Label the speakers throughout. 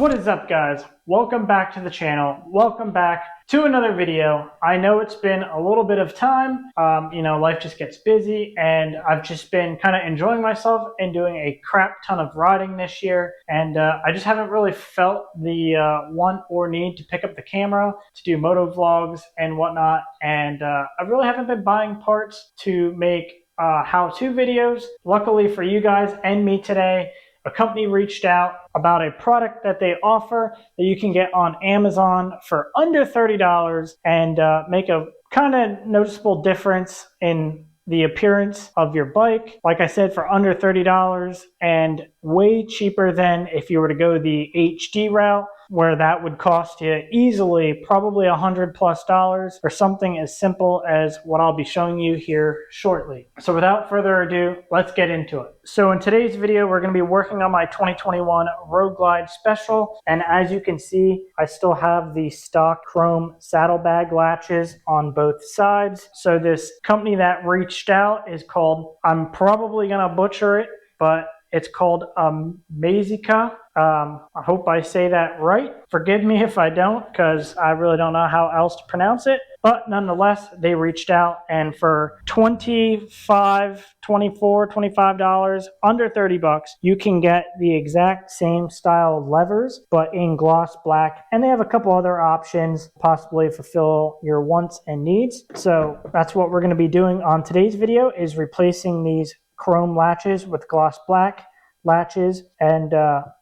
Speaker 1: What is up, guys? Welcome back to the channel. Welcome back to another video. I know it's been a little bit of time. Life just gets busy, and I've just been kind of enjoying myself and doing a crap ton of riding this year. And I just haven't really felt the want or need to pick up the camera to do moto vlogs and whatnot. And I really haven't been buying parts to make how-to videos. Luckily for you guys and me today, a company reached out about a product that they offer that you can get on Amazon for under $30 and make a kind of noticeable difference in the appearance of your bike. Like I said, for under $30 and way cheaper than if you were to go the HD route, where that would cost you easily probably $100+ for something as simple as what I'll be showing you here shortly. So without further ado, let's get into it. So in today's video, we're going to be working on my 2021 Road Glide Special, and as you can see, I still have the stock chrome saddlebag latches on both sides. So this company that reached out is called, I'm probably going to butcher it, but it's called Mazica. I hope I say that right. Forgive me if I don't, because I really don't know how else to pronounce it. But nonetheless, they reached out, and for $25, under $30, you can get the exact same style of levers, but in gloss black. And they have a couple other options, possibly fulfill your wants and needs. So that's what we're going to be doing on today's video, is replacing these chrome latches with gloss black latches. And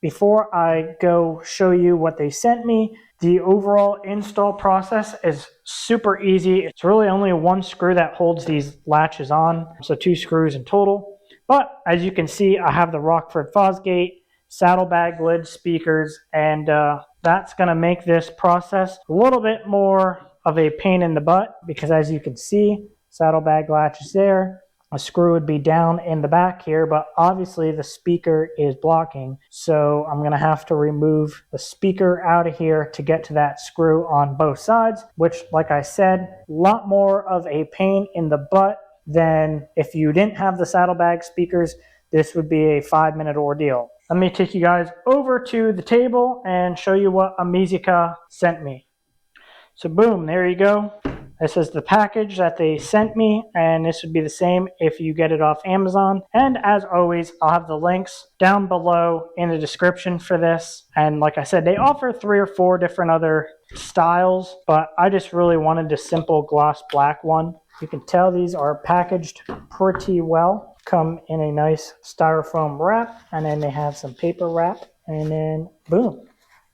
Speaker 1: before I go show you what they sent me, the overall install process is super easy. It's really only one screw that holds these latches on, so 2 screws in total. But as you can see, I have the Rockford Fosgate saddlebag lid speakers, and that's going to make this process a little bit more of a pain in the butt, because as you can see, saddlebag latch is there. A screw would be down in the back here, but obviously the speaker is blocking. So I'm going to have to remove the speaker out of here to get to that screw on both sides, which, like I said, a lot more of a pain in the butt than if you didn't have the saddlebag speakers. This would be a 5-minute ordeal. Let me take you guys over to the table and show you what Mazica sent me. So boom, there you go. This is the package that they sent me, and this would be the same if you get it off Amazon. And as always, I'll have the links down below in the description for this. And like I said, they offer 3 or 4 different other styles, but I just really wanted the simple gloss black one. You can tell these are packaged pretty well. Come in a nice styrofoam wrap, and then they have some paper wrap, and then boom.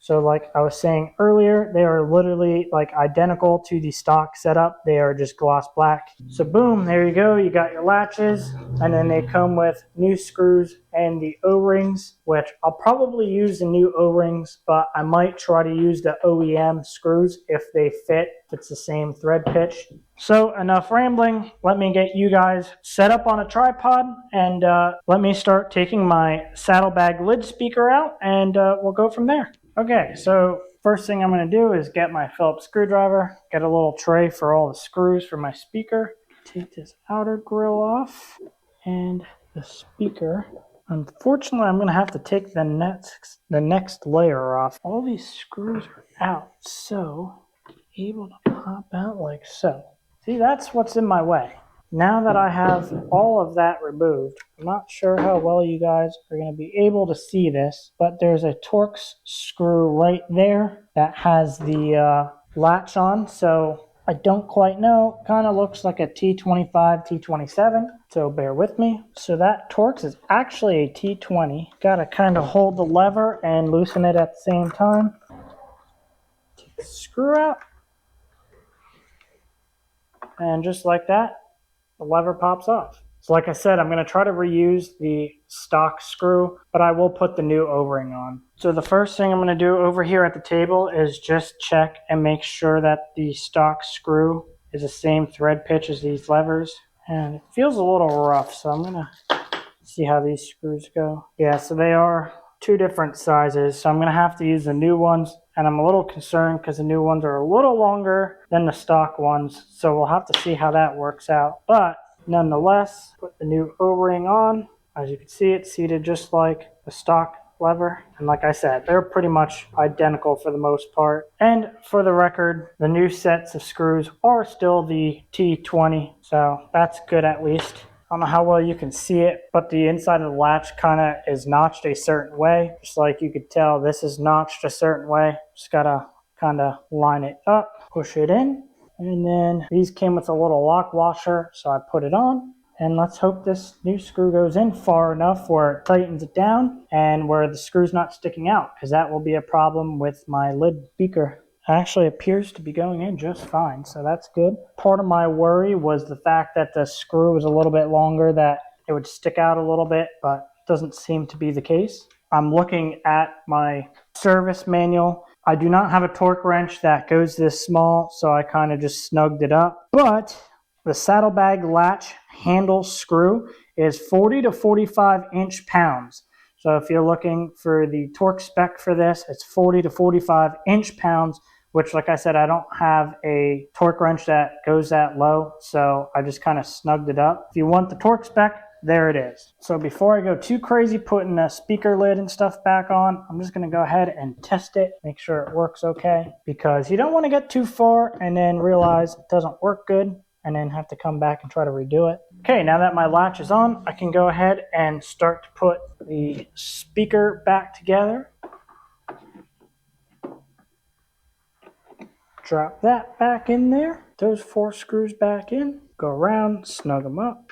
Speaker 1: So like I was saying earlier, they are literally like identical to the stock setup. They are just gloss black. So boom, there you go. You got your latches, and then they come with new screws and the O-rings, which I'll probably use the new O-rings, but I might try to use the OEM screws if they fit. It's the same thread pitch. So enough rambling. Let me get you guys set up on a tripod, and let me start taking my saddlebag lid speaker out, and we'll go from there. Okay, so first thing I'm going to do is get my Phillips screwdriver, get a little tray for all the screws for my speaker, take this outer grill off, and the speaker. Unfortunately, I'm going to have to take the next layer off. All these screws are out, so able to pop out like so. See, that's what's in my way. Now that I have all of that removed, I'm not sure how well you guys are going to be able to see this, but there's a Torx screw right there that has the latch on, so I don't quite know. Kind of looks like a T25, T27, so bear with me. So that Torx is actually a T20. Got to kind of hold the lever and loosen it at the same time. Take the screw out. And just like that, the lever pops off. So like I said, I'm going to try to reuse the stock screw, but I will put the new O-ring on. So the first thing I'm going to do over here at the table is just check and make sure that the stock screw is the same thread pitch as these levers. And it feels a little rough, so I'm going to see how these screws go. Yeah, so they are 2 different sizes, so I'm going to have to use the new ones. And I'm a little concerned because the new ones are a little longer than the stock ones. So we'll have to see how that works out. But nonetheless, put the new O-ring on. As you can see, it's seated just like the stock lever. And like I said, they're pretty much identical for the most part. And for the record, the new sets of screws are still the T20, so that's good at least. I don't know how well you can see it, but the inside of the latch kind of is notched a certain way. Just like you could tell, this is notched a certain way. Just gotta kind of line it up, push it in. And then these came with a little lock washer, so I put it on. And let's hope this new screw goes in far enough where it tightens it down and where the screw's not sticking out, because that will be a problem with my lid beaker. It actually appears to be going in just fine, so that's good. Part of my worry was the fact that the screw was a little bit longer, that it would stick out a little bit, but it doesn't seem to be the case. I'm looking at my service manual. I do not have a torque wrench that goes this small, so I kind of just snugged it up. But the saddlebag latch handle screw is 40 to 45 inch-pounds. So if you're looking for the torque spec for this, it's 40 to 45 inch-pounds, which, like I said, I don't have a torque wrench that goes that low, so I just kind of snugged it up. If you want the torque spec, there it is. So before I go too crazy putting the speaker lid and stuff back on, I'm just going to go ahead and test it, make sure it works okay, because you don't want to get too far and then realize it doesn't work good and then have to come back and try to redo it. Okay, now that my latch is on, I can go ahead and start to put the speaker back together. Drop that back in there. Those 4 screws back in. Go around, snug them up.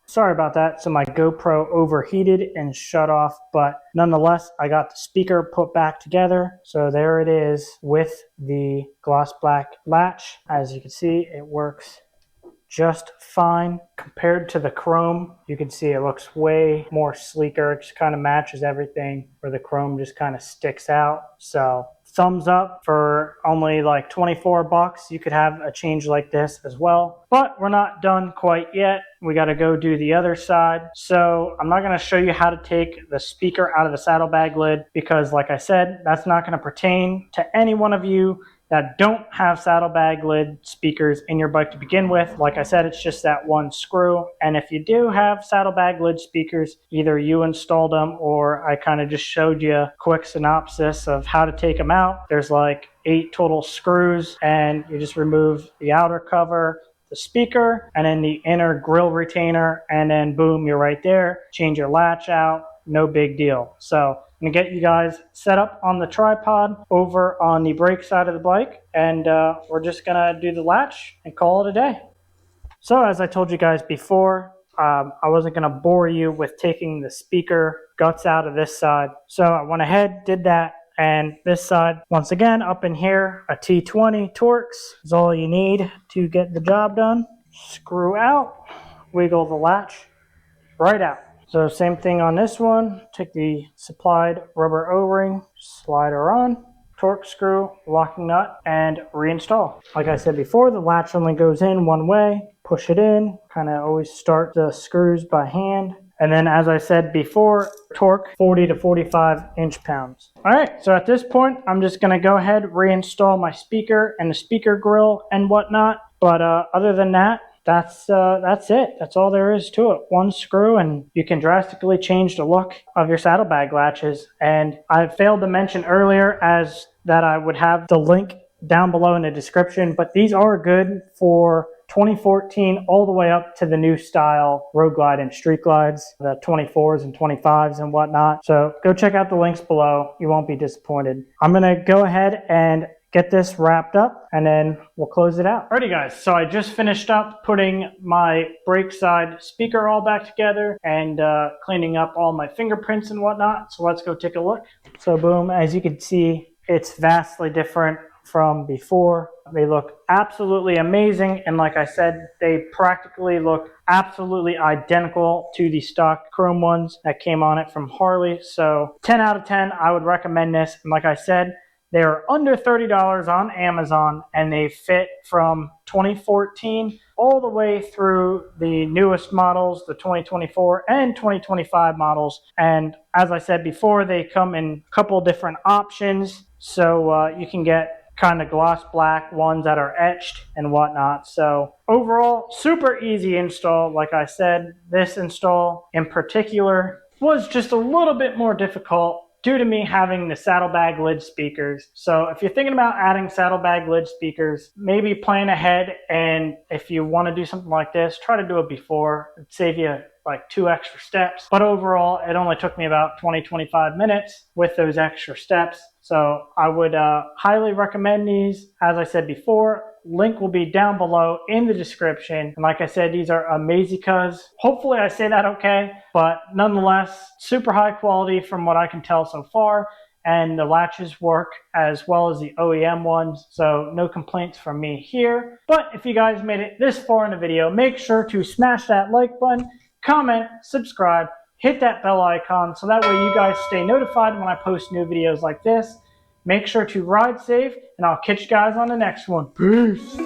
Speaker 1: Sorry about that. So my GoPro overheated and shut off, but nonetheless, I got the speaker put back together. So there it is with the gloss black latch. As you can see, it works just fine compared to the chrome. You can see it looks way more sleeker. It just kind of matches everything, where the chrome just kind of sticks out. So thumbs up. For only like 24 bucks, you could have a change like this as well. But we're not done quite yet. We got to go do the other side. So I'm not going to show you how to take the speaker out of the saddlebag lid, because like I said, that's not going to pertain to any one of you that don't have saddlebag lid speakers in your bike to begin with. Like I said, it's just that one screw. And if you do have saddlebag lid speakers, either you installed them or I kind of just showed you a quick synopsis of how to take them out. There's like 8 total screws, and you just remove the outer cover, the speaker, and then the inner grill retainer, and then boom, you're right there. Change your latch out, no big deal. So I'm gonna get you guys set up on the tripod over on the brake side of the bike, and we're just gonna do the latch and call it a day. So as I told you guys before, I wasn't gonna bore you with taking the speaker guts out of this side. So I went ahead, did that, and this side, once again, up in here, a T20 Torx is all you need to get the job done. Screw out, wiggle the latch right out. So same thing on this one. Take the supplied rubber O-ring, slide her on, torque screw, locking nut, and reinstall. Like I said before, the latch only goes in one way. Push it in, kind of always start the screws by hand. And then, as I said before, torque 40 to 45 inch-pounds. All right, so at this point, I'm just gonna go ahead, reinstall my speaker and the speaker grill and whatnot. But other than that, that's it. That's all there is to it. One screw and you can drastically change the look of your saddlebag latches. And I failed to mention earlier as that I would have the link down below in the description, but these are good for 2014 all the way up to the new style Road Glide and Street Glides, the 24s and 25s and whatnot. So go check out the links below. You won't be disappointed. I'm gonna go ahead and get this wrapped up and then we'll close it out. Alrighty guys, so I just finished up putting my brake side speaker all back together and cleaning up all my fingerprints and whatnot. So let's go take a look. So boom, as you can see, it's vastly different from before. They look absolutely amazing, and like I said, they practically look absolutely identical to the stock chrome ones that came on it from Harley. So 10 out of 10, I would recommend this. And like I said, they're under $30 on Amazon, and they fit from 2014 all the way through the newest models, the 2024 and 2025 models. And as I said before, they come in a couple different options. So you can get kind of gloss black ones that are etched and whatnot. So overall, super easy install. Like I said, this install in particular was just a little bit more difficult due to me having the saddlebag lid speakers. So if you're thinking about adding saddlebag lid speakers, maybe plan ahead, and if you want to do something like this, try to do it before. It'd save you like 2 extra steps. But overall, it only took me about 20-25 minutes with those extra steps. So I would highly recommend these. As I said before, link will be down below in the description. And like I said, these are Amazikas. Hopefully I say that okay, but nonetheless, super high quality from what I can tell so far. And the latches work as well as the OEM ones, so no complaints from me here. But if you guys made it this far in the video, make sure to smash that like button, comment, subscribe, hit that bell icon so that way you guys stay notified when I post new videos like this. Make sure to ride safe, and I'll catch you guys on the next one. Peace.